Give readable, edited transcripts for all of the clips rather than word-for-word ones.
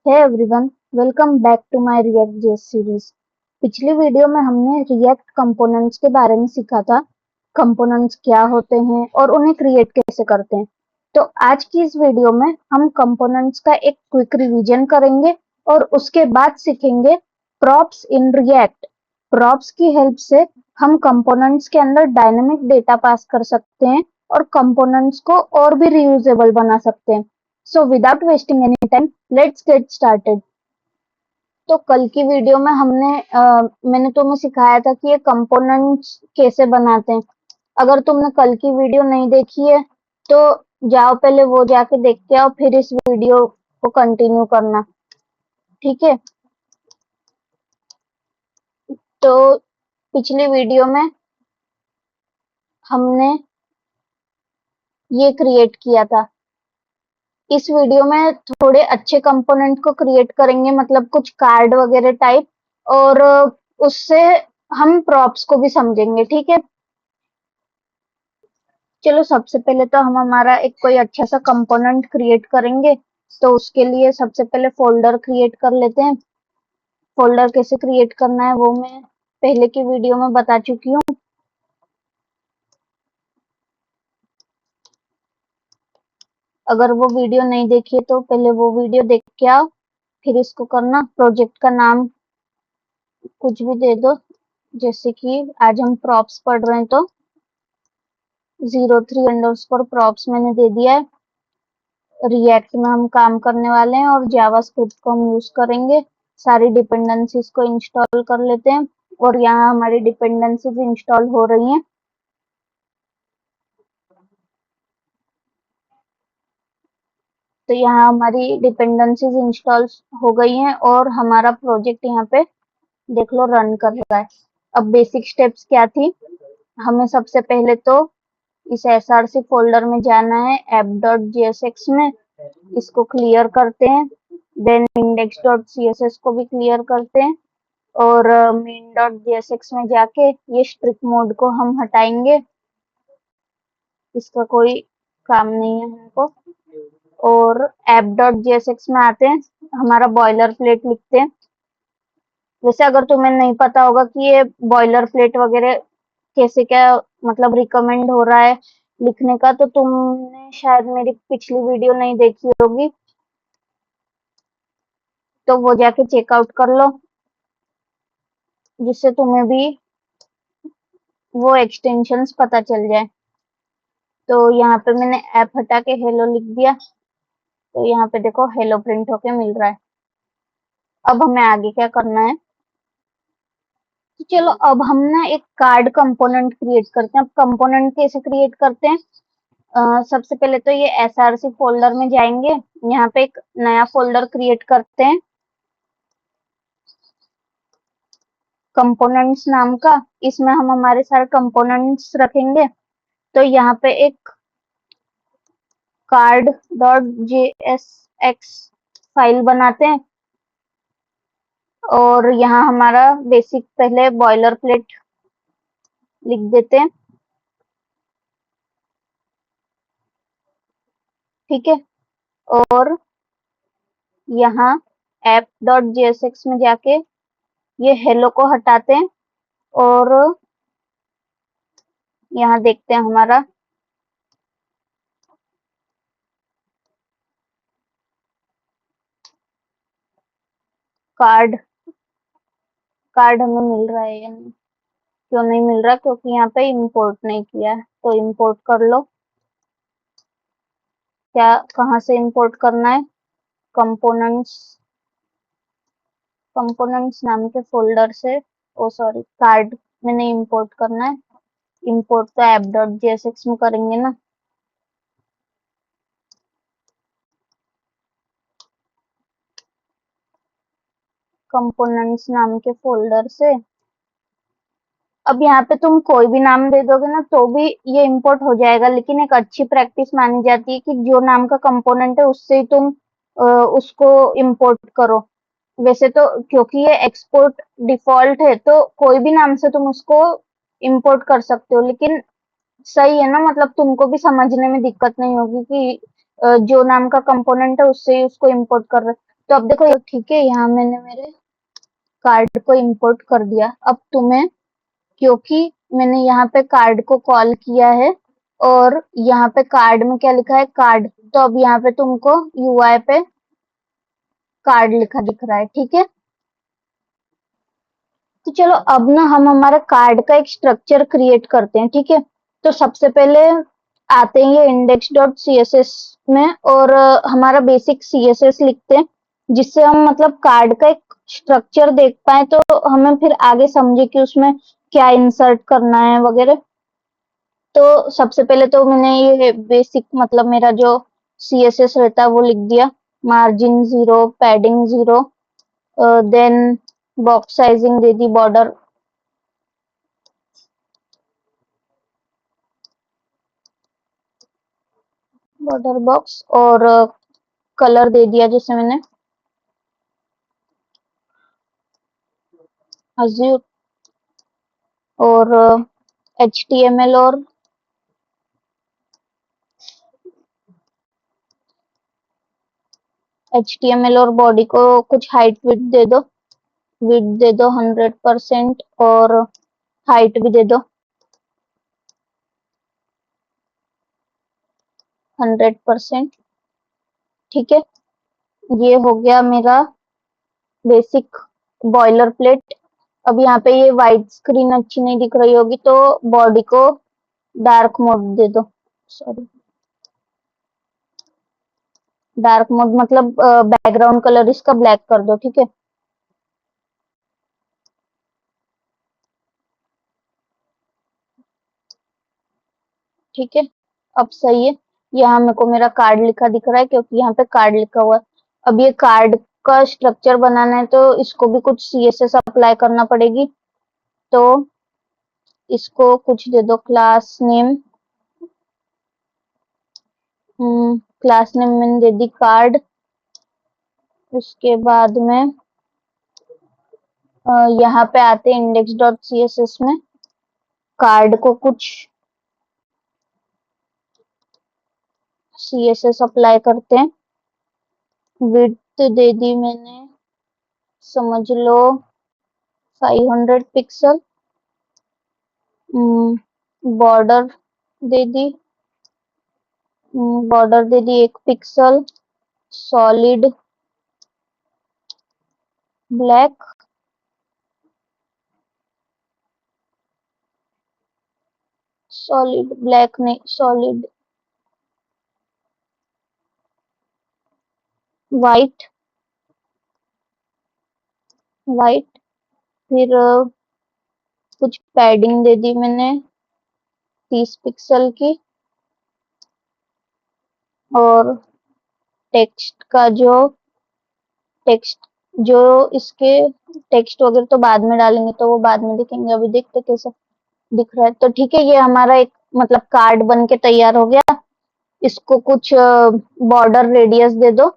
Hey everyone, welcome back to my React JS series. पिछली video में हमने react components के बारे में सीखा था। कंपोनेंट्स क्या होते हैं और उन्हें क्रिएट कैसे करते हैं। तो आज की इस वीडियो में हम कंपोनेंट्स का एक क्विक रिवीजन करेंगे और उसके बाद सीखेंगे प्रॉप्स इन रिएक्ट। प्रॉप्स की हेल्प से हम कंपोनेंट्स के अंदर डायनेमिक डेटा पास कर सकते हैं और कंपोनेंट्स को और भी रीयूजेबल बना सकते हैं। So without wasting any time, let's get started. तो कल की वीडियो में मैंने तुम्हें सिखाया था कि ये कंपोनेंट्स कैसे बनाते हैं। अगर तुमने कल की वीडियो नहीं देखी है तो जाओ पहले वो जाके देख के आओ, फिर इस वीडियो को कंटिन्यू करना, ठीक है। तो पिछली वीडियो में हमने ये क्रिएट किया था। इस वीडियो में थोड़े अच्छे कंपोनेंट को क्रिएट करेंगे, मतलब कुछ कार्ड वगैरह टाइप, और उससे हम प्रॉप्स को भी समझेंगे, ठीक है। चलो सबसे पहले तो हम हमारा एक कोई अच्छा सा कंपोनेंट क्रिएट करेंगे। तो उसके लिए सबसे पहले फोल्डर क्रिएट कर लेते हैं। फोल्डर कैसे क्रिएट करना है वो मैं पहले की वीडियो में बता चुकी हूँ। अगर वो वीडियो नहीं देखी है तो पहले वो वीडियो देख के आओ, फिर इसको करना। प्रोजेक्ट का नाम कुछ भी दे दो, जैसे कि आज हम प्रॉप्स पढ़ रहे हैं तो 03 प्रॉप्स मैंने दे दिया है। रिएक्ट में हम काम करने वाले हैं और जावास्क्रिप्ट को हम यूज करेंगे। सारी डिपेंडेंसीज को इंस्टॉल कर लेते हैं और यहाँ हमारी डिपेंडेंसीज इंस्टॉल हो रही हैं। तो यहाँ हमारी डिपेंडेंसीज इंस्टॉल हो गई हैं और हमारा प्रोजेक्ट यहाँ पे देख लो रन कर रहा है। अब बेसिक स्टेप्स क्या थी, हमें सबसे पहले तो इस src फोल्डर में जाना है, app.jsx में। इसको क्लियर करते हैं, देन index.css को भी क्लियर करते हैं और main.jsx में जाके ये स्ट्रिक्ट मोड को हम हटाएंगे, इसका कोई काम नहीं है हमको। और app.jsx में आते हैं, हमारा बॉयलर प्लेट लिखते हैं। वैसे अगर तुम्हें नहीं पता होगा कि ये बॉयलर प्लेट वगैरह कैसे क्या मतलब रिकमेंड हो रहा है लिखने का, तो तुमने शायद मेरी पिछली वीडियो नहीं देखी होगी, तो वो जाके चेकआउट कर लो, जिससे तुम्हें भी वो एक्सटेंशंस पता चल जाए। तो यहाँ पे मैंने ऐप हटा के हेलो लिख दिया, तो यहाँ पे देखो हेलो प्रिंट होके मिल रहा है। अब हमें आगे क्या करना है, तो चलो अब हम ना एक कार्ड कंपोनेंट क्रिएट करते हैं। अब कंपोनेंट कैसे क्रिएट करते हैं, सबसे पहले तो ये src फोल्डर में जाएंगे, यहाँ पे एक नया फोल्डर क्रिएट करते हैं कंपोनेंट्स नाम का। इसमें हम हमारे सारे कंपोनेंट्स रखेंगे। तो यहाँ पे एक card.jsx फाइल बनाते हैं और यहाँ हमारा बेसिक पहले बॉयलर प्लेट लिख देते हैं, ठीक है। और यहाँ app.jsx में जाके ये हेलो को हटाते हैं और यहाँ देखते हैं हमारा कार्ड हमें मिल रहा है या नहीं। क्यों नहीं मिल रहा, क्योंकि यहाँ पे इंपोर्ट नहीं किया है। तो इंपोर्ट कर लो। क्या कहाँ से इंपोर्ट करना है, कंपोनेंट्स नाम के फोल्डर से, ओ सॉरी कार्ड में नहीं इंपोर्ट करना है। इंपोर्ट तो app.jsx में करेंगे ना। कंपोनेंट्स नाम के फोल्डर से। अब यहाँ पे तुम कोई भी नाम दे दोगे ना तो भी ये इंपोर्ट हो जाएगा, लेकिन एक अच्छी प्रैक्टिस मानी जाती है कि जो नाम का कंपोनेंट है उससे ही तुम उसको इंपोर्ट करो। वैसे तो क्योंकि ये एक्सपोर्ट डिफॉल्ट है तो कोई भी नाम से तुम उसको इंपोर्ट कर सकते हो, लेकिन सही है ना, मतलब तुमको भी समझने में दिक्कत नहीं होगी कि जो नाम का कंपोनेंट है उससे ही उसको इंपोर्ट कर रहे। तो अब देखो ठीक है, यहाँ मैंने मेरे कार्ड को इंपोर्ट कर दिया। अब तुम्हें, क्योंकि मैंने यहाँ पे कार्ड को कॉल किया है और यहाँ पे कार्ड में क्या लिखा है, कार्ड, तो अब यहाँ पे तुमको यूआई पे कार्ड लिखा दिख रहा है, ठीक है। तो चलो अब ना हम हमारे कार्ड का एक स्ट्रक्चर क्रिएट करते हैं, ठीक है। तो सबसे पहले आते हैं ये index dot C S S में और हमारा बेसिक सी एस एस लिखते हैं, जिससे हम मतलब कार्ड का एक स्ट्रक्चर देख पाए, तो हमें फिर आगे समझे कि उसमें क्या इंसर्ट करना है वगैरह। तो सबसे पहले तो मैंने ये बेसिक मतलब मेरा जो सी एस एस रहता है वो लिख दिया। Margin 0, padding 0, then box sizing दे दी, बॉर्डर बॉक्स, और कलर दे दिया जैसे मैंने अज्यूर, और HTML और बॉडी को कुछ हाइट विड्थ दे दो, 100% और हाइट भी दे दो 100%। ठीक है, ये हो गया मेरा बेसिक बॉयलर प्लेट। अब यहाँ पे ये व्हाइट स्क्रीन अच्छी नहीं दिख रही होगी, तो बॉडी को डार्क मोड दे दो, सॉरी डार्क मोड मतलब बैकग्राउंड कलर इसका ब्लैक कर दो, ठीक है। ठीक है, अब सही है। यहाँ मेरे को मेरा कार्ड लिखा दिख रहा है क्योंकि यहाँ पे कार्ड लिखा हुआ है। अब ये कार्ड का स्ट्रक्चर बनाना है तो इसको भी कुछ सीएसएस अप्लाई करना पड़ेगी। तो इसको कुछ दे दो क्लास नेम। क्लास नेम मैंने दे दी कार्ड। उसके बाद में यहाँ पे आते हैं index dot C S S में, कार्ड को कुछ सी एस एस अप्लाई करते हैं। विड्थ दे दी मैंने, समझ लो 500 पिक्सल। बॉर्डर दे दी, 1 pixel. Solid black, solid black नहीं, सॉलिड वाइट, वाइट। फिर कुछ पैडिंग दे दी मैंने 30 पिक्सल की, और टेक्स्ट का जो टेक्स्ट जो इसके टेक्स्ट वगैरह तो बाद में डालेंगे, तो वो बाद में दिखेंगे, अभी देखते कैसे दिख रहा है। तो ठीक है, ये हमारा एक मतलब कार्ड बन के तैयार हो गया। इसको कुछ बॉर्डर रेडियस दे दो।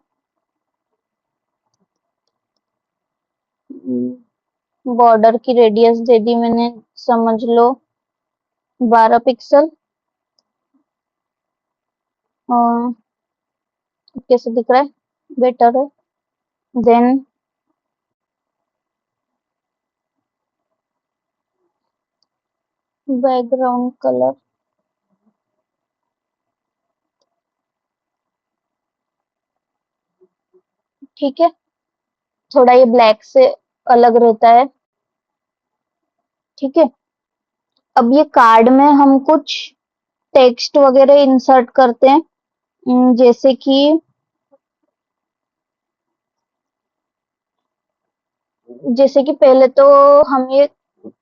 बॉर्डर की रेडियस दे दी मैंने, समझ लो 12 पिक्सल। कैसे दिख रहा है, बेटर है। देन बैकग्राउंड कलर, ठीक है, थोड़ा ये ब्लैक से अलग रहता है, ठीक है। अब ये कार्ड में हम कुछ टेक्स्ट वगैरह इंसर्ट करते हैं, जैसे कि पहले तो हम ये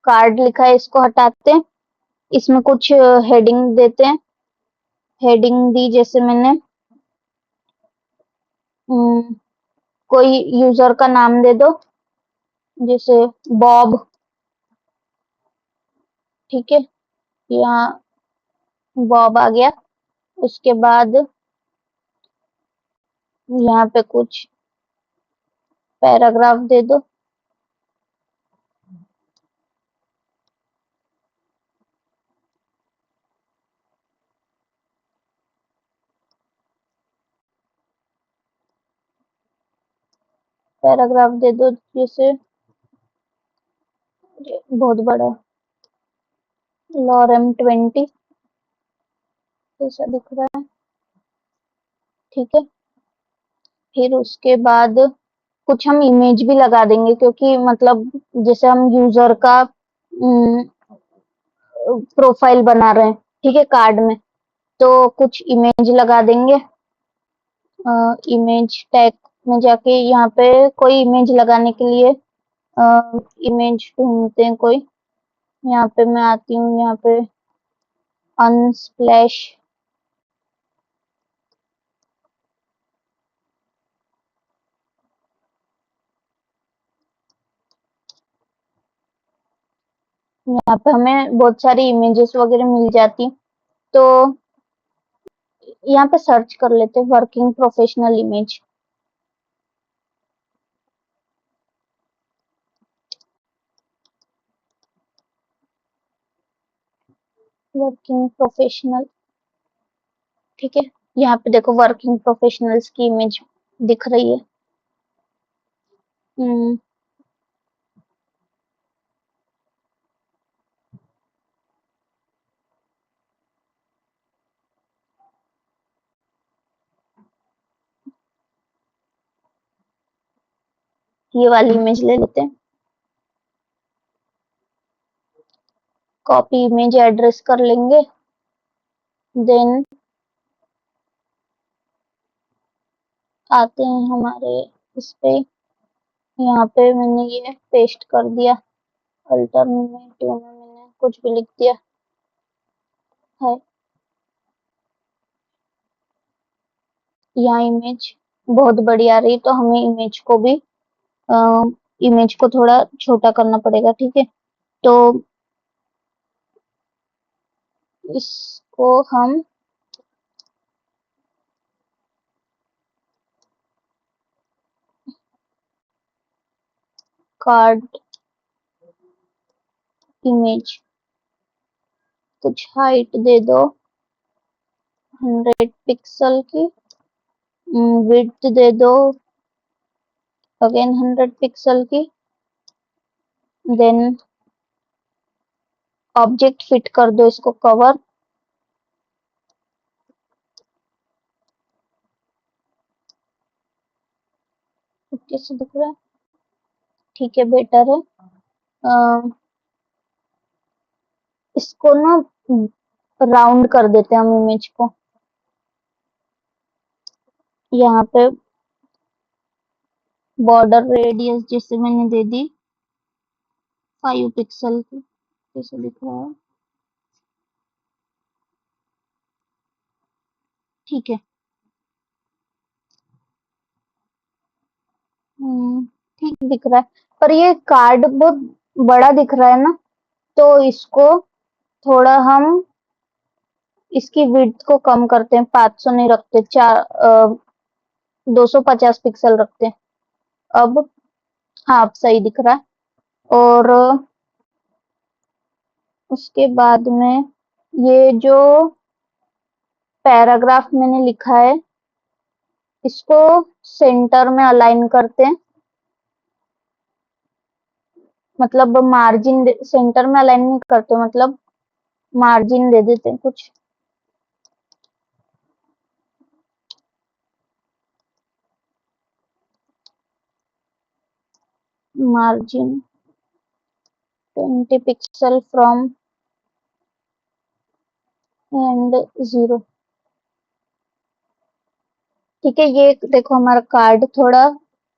कार्ड लिखा है इसको हटाते हैं, इसमें कुछ हेडिंग देते हैं। हेडिंग दी जैसे मैंने, अम, कोई यूजर का नाम दे दो, जैसे बॉब, ठीक है, यहाँ बॉब आ गया। उसके बाद यहाँ पे कुछ पैराग्राफ दे दो। पैराग्राफ दे दो जैसे बहुत बड़ा लॉरम 20 ऐसा दिख रहा है। ठीक है, फिर उसके बाद कुछ हम इमेज भी लगा देंगे क्योंकि मतलब जैसे हम यूजर का प्रोफाइल बना रहे हैं, ठीक है, कार्ड में, तो कुछ इमेज लगा देंगे। इमेज टैग में जाके यहाँ पे कोई इमेज लगाने के लिए इमेज ढूंढते हैं कोई। यहाँ पे मैं आती हूँ, यहाँ पे अनस्प्लैश, यहाँ पे हमें बहुत सारी इमेजेस वगैरह मिल जाती, तो यहाँ पे सर्च कर लेते हैं working professional image. Working professional, ठीक है, यहाँ पे देखो वर्किंग प्रोफेशनल्स की इमेज दिख रही है। हम्म, ये वाली इमेज ले लेते हैं। कॉपी इमेज एड्रेस कर लेंगे, देन आते हैं हमारे इस पे, यहाँ पे मैंने ये पेस्ट कर दिया, अल्टरनेटिव में मैंने कुछ भी लिख दिया है। यहाँ इमेज बहुत बड़ी आ रही है तो हमें इमेज को भी इमेज को थोड़ा छोटा करना पड़ेगा, ठीक है। तो इसको हम कार्ड इमेज कुछ हाइट दे दो 100 पिक्सल की, विड्थ दे दो अगेन 100 पिक्सल की, देन ऑब्जेक्ट फिट कर दो इसको कवर, कैसे दिख रहा है, ठीक है, बेटर है। इसको ना राउंड कर देते हैं हम इमेज को, यहाँ पे बॉर्डर रेडियस जैसे मैंने दे दी 5 पिक्सल की, कैसे दिख रहा है, ठीक है। ठीक दिख रहा है, पर ये कार्ड बहुत बड़ा दिख रहा है ना, तो इसको थोड़ा हम इसकी विड्थ को कम करते हैं, 500 नहीं रखते, 250 पिक्सल रखते हैं। अब हाँ, अब सही दिख रहा है। और उसके बाद में ये जो पैराग्राफ मैंने लिखा है इसको सेंटर में अलाइन करते हैं, मतलब मार्जिन सेंटर में अलाइन नहीं करते, मतलब मार्जिन दे देते हैं कुछ, मार्जिन 20 पिक्सल फ्रॉम एंड 0, ठीक है। ये देखो हमारा कार्ड थोड़ा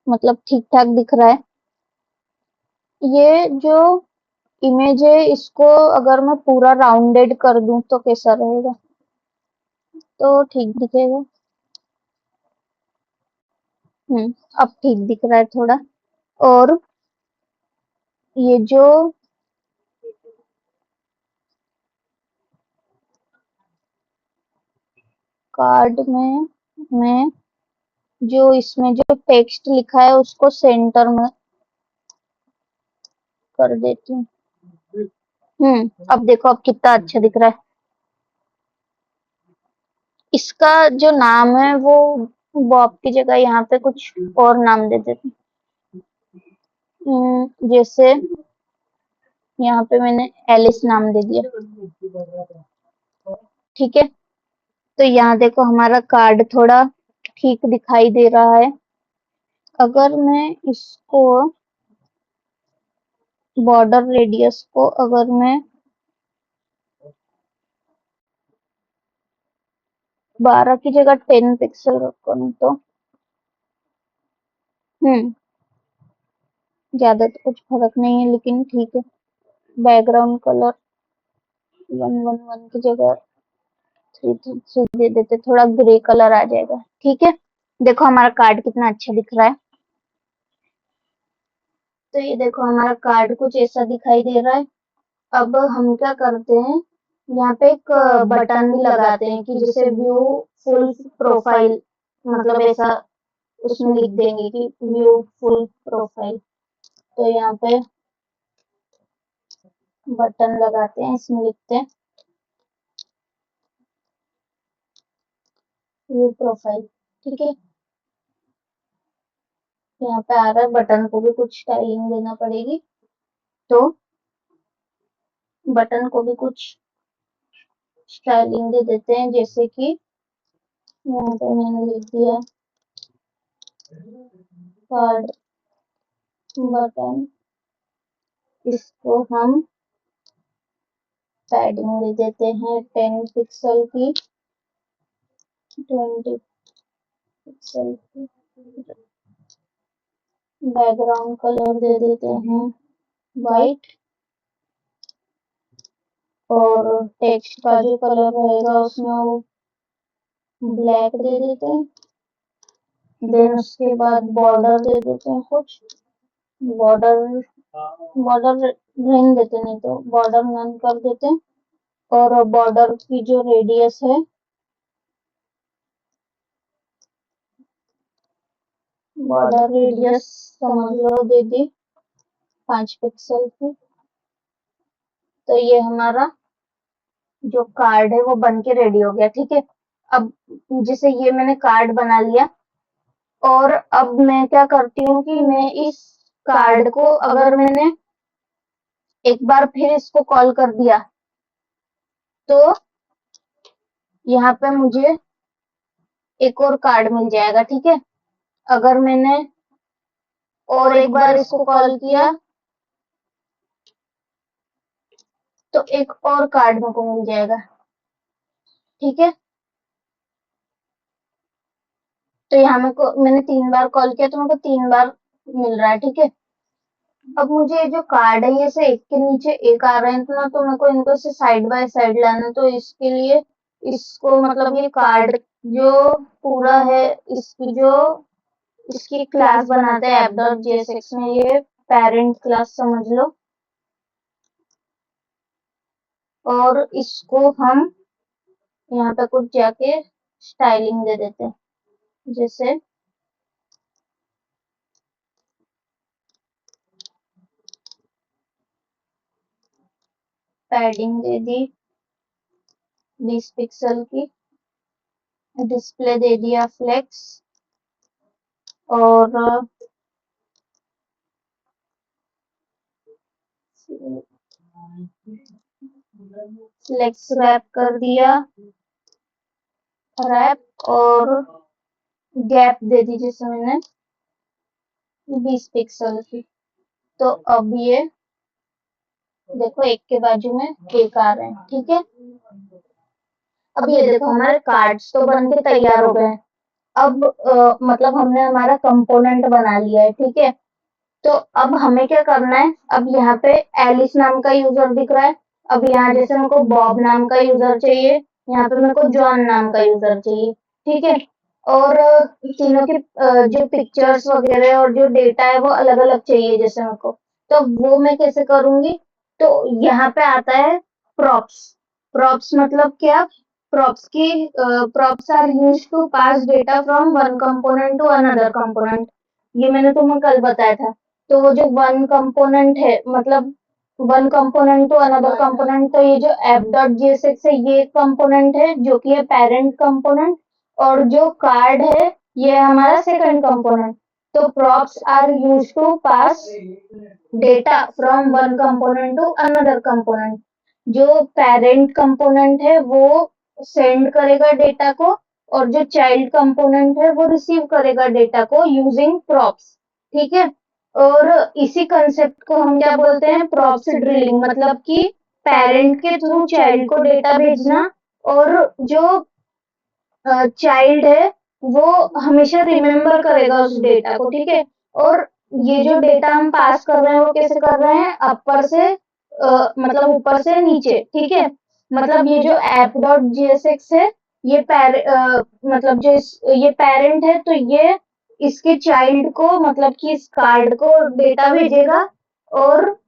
मतलब ठीक ठाक दिख रहा है। ये जो इमेज है इसको अगर मैं पूरा राउंडेड कर दूं तो कैसा रहेगा, तो ठीक दिखेगा। अब ठीक दिख रहा है थोड़ा। और ये जो कार्ड में मैं जो इसमें जो टेक्स्ट लिखा है उसको सेंटर में कर देती हूँ। अब देखो अब कितना अच्छा दिख रहा है। इसका जो नाम है वो बॉब की जगह यहाँ पे कुछ और नाम दे देते हैं। जैसे यहाँ पे मैंने एलिस नाम दे दिया, ठीक है। तो यहाँ देखो हमारा कार्ड थोड़ा ठीक दिखाई दे रहा है। अगर मैं इसको बॉर्डर रेडियस को अगर मैं 12 की जगह 10 पिक्सल रखूं तो ज्यादा तो कुछ फर्क नहीं है, लेकिन ठीक है। बैकग्राउंड कलर 111 की जगह 333 दे देते, थोड़ा ग्रे कलर आ जाएगा, ठीक है। देखो हमारा कार्ड कितना अच्छा दिख रहा है। तो ये देखो हमारा कार्ड कुछ ऐसा दिखाई दे रहा है। अब हम क्या करते हैं, यहाँ पे एक बटन भी लगाते हैं कि जैसे व्यू फुल प्रोफाइल, मतलब ऐसा उसमें लिख देंगे कि व्यू फुल प्रोफाइल। तो यहाँ पे बटन लगाते हैं, इसमें लिखते हैं व्यू प्रोफाइल, ठीक है। यहाँ पे आ रहा है, बटन को भी कुछ स्टाइलिंग देना पड़ेगी, तो बटन को भी कुछ स्टाइलिंग दे देते हैं, जैसे कि यहाँ पे मैंने लिख दिया कार्ड बटन। इसको हम पैडिंग दे देते हैं 10 पिक्सल की, 20 पिक्सल की। बैकग्राउंड कलर दे देते हैं वाइट, और टेक्स्ट का जो कलर रहेगा उसमें वो ब्लैक दे देते हैं। देन उसके बाद बॉर्डर दे देते हैं कुछ, बॉर्डर बॉर्डर नहीं देते, नहीं तो बॉर्डर नन कर देते हैं। और बॉर्डर की जो रेडियस है, बॉर्डर रेडियस समझ लो दे दी 5 पिक्सल की। तो ये हमारा जो कार्ड है वो बन के रेडी हो गया, ठीक है। अब जैसे ये मैंने कार्ड बना लिया, और अब मैं क्या करती हूँ कि मैं इस कार्ड को अगर मैंने एक बार फिर इसको कॉल कर दिया, तो यहाँ पे मुझे एक और कार्ड मिल जाएगा, ठीक है। अगर मैंने और एक बार इसको कॉल किया तो एक और कार्ड मेरे को मिल जाएगा, ठीक है। तो यहाँ मैंने 3 बार कॉल किया तो मेरे को 3 बार मिल रहा है, ठीक है। अब मुझे ये जो कार्ड है ये से एक के नीचे एक आ रहे हैं ना, तो मेरे को इनको से साइड बाय साइड लाना, तो इसके लिए इसको मतलब ये कार्ड जो पूरा है इसकी जो इसकी क्लास बनाते हैं app.jsx में, ये पेरेंट क्लास समझ लो। और इसको हम यहाँ पे कुछ जाके स्टाइलिंग दे देते हैं, जैसे पैडिंग दे दी 20 पिक्सल की, डिस्प्ले दे दिया फ्लेक्स, और फ्लेक्स रैप कर दिया रैप, और गैप दे दी जैसे मैंने 20 पिक्सल की। तो अब ये देखो एक के बाजू में एक आ रहे हैं, ठीक है। अब ये देखो हमारे कार्ड्स तो बन के तैयार हो गए हैं। अब मतलब हमने हमारा कंपोनेंट बना लिया है, ठीक है। तो अब हमें क्या करना है, अब यहाँ पे एलिस नाम का यूजर दिख रहा है। अब यहाँ जैसे मेरे को बॉब नाम का यूजर चाहिए, यहाँ पे मेरे को जॉन नाम का यूजर चाहिए, ठीक है। और तीनों की जो पिक्चर्स वगैरह और जो डेटा है वो अलग अलग चाहिए जैसे मेरे को। तो वो मैं कैसे करूंगी, तो यहाँ पे आता है प्रॉप्स। प्रॉप्स मतलब क्या, props are used to pass data from one component to another component। ये मैंने तुम्हें कल बताया था। तो वो जो वन कंपोनेंट है, मतलब one component to another component, तो ये जो app.jsx है ये कंपोनेंट है जो कि है पेरेंट कंपोनेंट, और जो कार्ड है ये है हमारा सेकंड कंपोनेंट। तो props are used to pass data from one component to another component. जो parent component है वो send करेगा डेटा को और जो child component है वो receive करेगा डेटा को using props. ठीक है, और इसी कंसेप्ट को हम क्या बोलते हैं, प्रॉप्स ड्रिलिंग, मतलब कि पेरेंट के थ्रू चाइल्ड को डेटा भेजना और जो चाइल्ड है वो हमेशा रिमेम्बर करेगा उस डेटा को, ठीक है। और ये जो डेटा हम पास कर रहे हैं वो कैसे कर रहे हैं, अपर से मतलब ऊपर से नीचे, ठीक है। मतलब ये जो ऐप डॉट जीएसएक्स है ये मतलब जो ये पेरेंट है, तो ये इसके चाइल्ड को मतलब कि इस कार्ड को डेटा भेजेगा और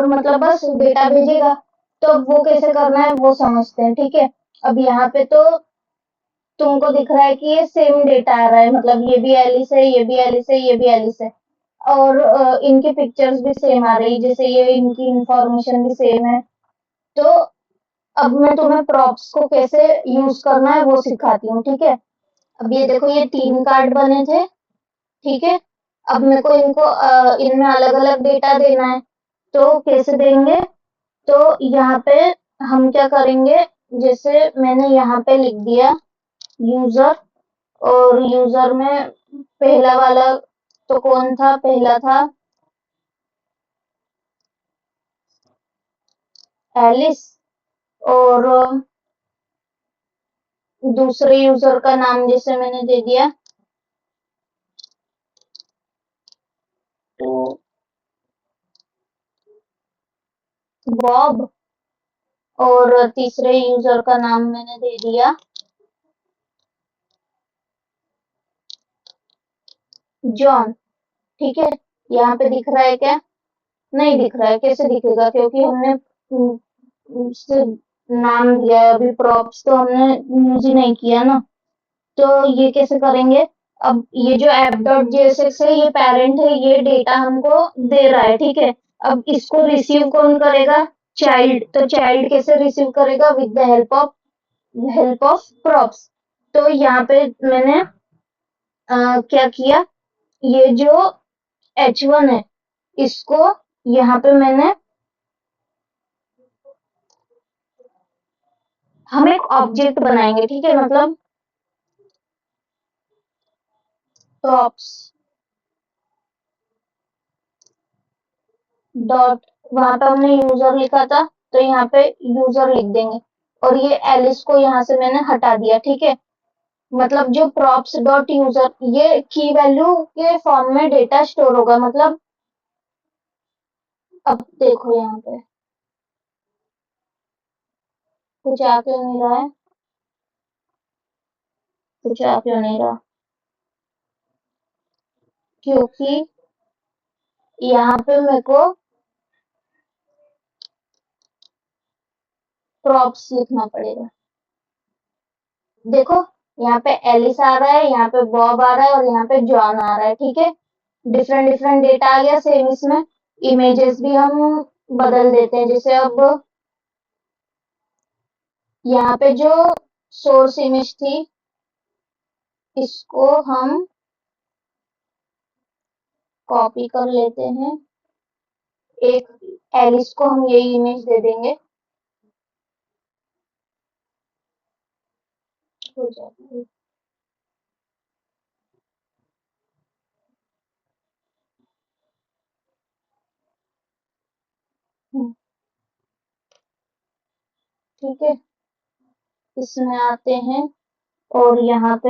मतलब बस डेटा भेजेगा। तो अब वो कैसे करना है वो समझते हैं, ठीक है। अब यहाँ पे तो तुमको दिख रहा है कि ये सेम डेटा आ रहा है, मतलब ये भी एलिस है, ये भी एलिस है, ये भी एलिस है और इनके पिक्चर्स भी सेम आ रही है, जैसे ये इनकी इंफॉर्मेशन भी सेम है। तो अब मैं तुम्हें प्रॉप्स को कैसे यूज करना है वो सिखाती हूँ, ठीक है। अब ये देखो ये 3 कार्ड बने थे, ठीक है। अब मेरे को इनको इनमें अलग-अलग डेटा देना है, तो कैसे देंगे? तो यहाँ पे हम क्या करेंगे, जैसे मैंने यहाँ पे लिख दिया यूजर, और यूजर में पहला वाला तो कौन था, पहला था एलिस, और दूसरे यूजर का नाम जैसे मैंने दे दिया तो बॉब, और तीसरे यूजर का नाम मैंने दे दिया जॉन, ठीक है। यहाँ पे दिख रहा है क्या? नहीं दिख रहा है, कैसे दिखेगा, क्योंकि हमने उससे नाम दिया है, अभी प्रॉप्स तो हमने यूज ही नहीं किया ना। तो ये कैसे करेंगे, अब ये जो ऐप डॉट जेएसएक्स है ये पेरेंट है, ये डेटा हमको दे रहा है, ठीक है। अब इसको रिसीव कौन करेगा, चाइल्ड, तो चाइल्ड कैसे रिसीव करेगा, with the help of props. तो यहाँ पे मैंने क्या किया, ये जो H1 है इसको यहाँ पे मैंने, हम एक ऑब्जेक्ट बनाएंगे, ठीक है, मतलब प्रॉप्स डॉट, वहां पे हमने यूजर लिखा था तो यहाँ पे यूजर लिख देंगे, और ये एलिस को यहाँ से मैंने हटा दिया, ठीक है। मतलब जो प्रॉप्स डॉट यूजर, ये की वैल्यू के फॉर्म में डेटा स्टोर होगा, मतलब अब देखो यहाँ पे कुछ आ क्यों नहीं रहा है, कुछ आ क्यों नहीं रहा, क्योंकि यहाँ पे मेरे को प्रॉप्स लिखना पड़ेगा। देखो यहाँ पे एलिस आ रहा है, यहाँ पे बॉब आ रहा है और यहाँ पे जॉन आ रहा है, ठीक है। डिफरेंट डिफरेंट डेटा आ गया, सेम इसमें इमेजेस भी हम बदल देते हैं, जैसे अब यहाँ पे जो सोर्स इमेज थी इसको हम कॉपी कर लेते हैं, एक एलिस को हम यही इमेज दे देंगे, हो जाएगा। ठीक है, इसमें आते हैं और यहाँ पे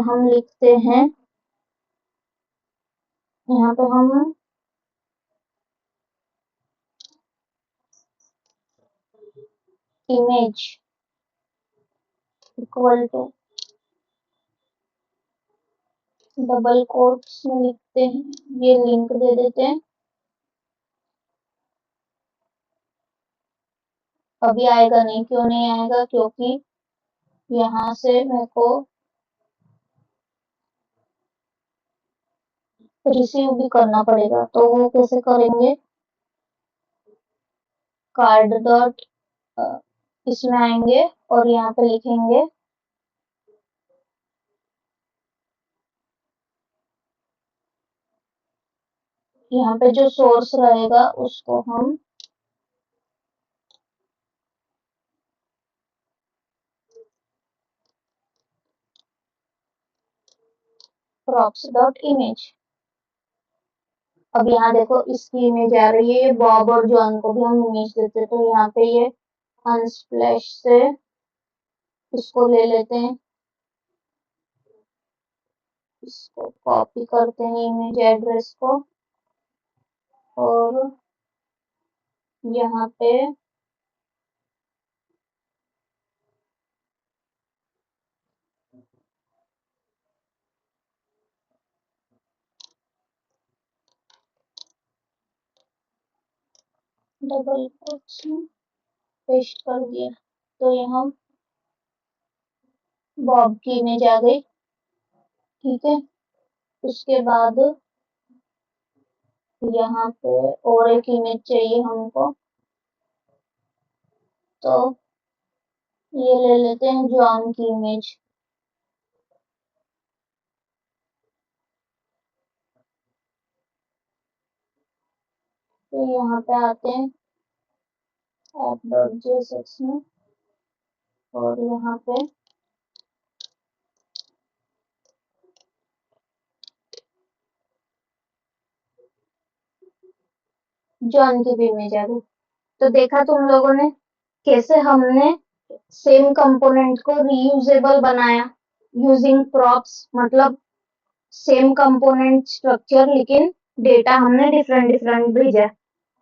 हम लिखते हैं, यहाँ पे हम image equal to double quotes में लिखते हैं, ये लिंक दे देते हैं। अभी आएगा नहीं, क्यों नहीं आएगा, क्योंकि यहाँ से मेरे को रिसीव भी करना पड़ेगा, तो वो कैसे करेंगे, कार्ड डॉट इसमें आएंगे और यहाँ पे लिखेंगे यहाँ पे जो सोर्स रहेगा उसको हम props.image। अब यहाँ देखो इसकी इमेज आ रही है, ये बॉब और जॉन को भी हम इमेज देते, तो यहाँ पे ये अनस्प्लैश से इसको ले लेते हैं, इसको कॉपी करते हैं इमेज एड्रेस को, और यहाँ पे डबल कोट्स में पेस्ट कर दिया, तो यहाँ बॉब की इमेज आ गई। ठीक है, उसके बाद यहाँ पे और एक इमेज चाहिए हमको, तो ये ले लेते हैं जॉन की इमेज। तो यहाँ पे आते हैं app.jsx में, और यहाँ पे जॉन की भी इमेज आ गई। तो देखा तुम लोगों ने कैसे हमने सेम कंपोनेंट को रीयूजेबल बनाया यूजिंग प्रॉप्स, मतलब सेम कंपोनेंट स्ट्रक्चर लेकिन डेटा हमने डिफरेंट डिफरेंट भेजा।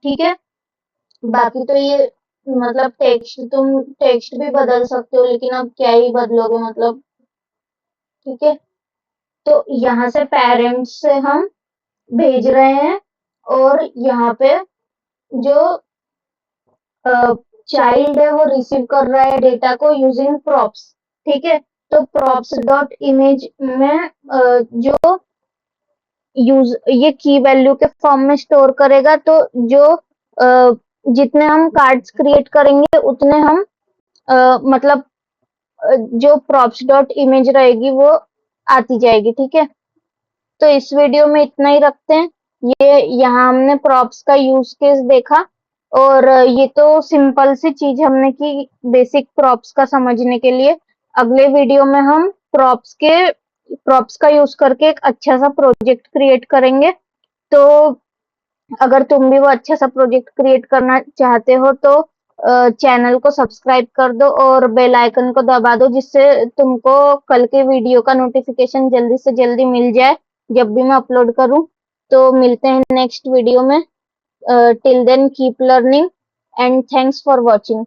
ठीक है, बाकी तो ये मतलब टेक्स्ट, तुम टेक्स्ट भी बदल सकते हो, लेकिन अब क्या ही बदलोगे मतलब। ठीक है, तो यहाँ से पेरेंट्स से हम भेज रहे हैं, और यहाँ पे जो चाइल्ड है वो रिसीव कर रहा है डेटा को यूजिंग प्रॉप्स। ठीक है, तो प्रॉप्स डॉट इमेज में जो यूज ये की वैल्यू के फॉर्म में स्टोर करेगा, तो जो जितने हम कार्ड्स क्रिएट करेंगे उतने हम मतलब जो प्रॉप्स डॉट इमेज रहेगी वो आती जाएगी। ठीक है, तो इस वीडियो में इतना ही रखते हैं। ये यहाँ हमने प्रॉप्स का यूज केस देखा, और ये तो सिंपल सी चीज हमने की बेसिक प्रॉप्स का समझने के लिए। अगले वीडियो में हम प्रॉप्स का यूज करके एक अच्छा सा प्रोजेक्ट क्रिएट करेंगे। तो अगर तुम भी वो अच्छा सा प्रोजेक्ट क्रिएट करना चाहते हो तो चैनल को सब्सक्राइब कर दो और बेल आइकन को दबा दो, जिससे तुमको कल के वीडियो का नोटिफिकेशन जल्दी से जल्दी मिल जाए जब भी मैं अपलोड करूं। तो मिलते हैं नेक्स्ट वीडियो में। Till then keep learning and thanks for watching.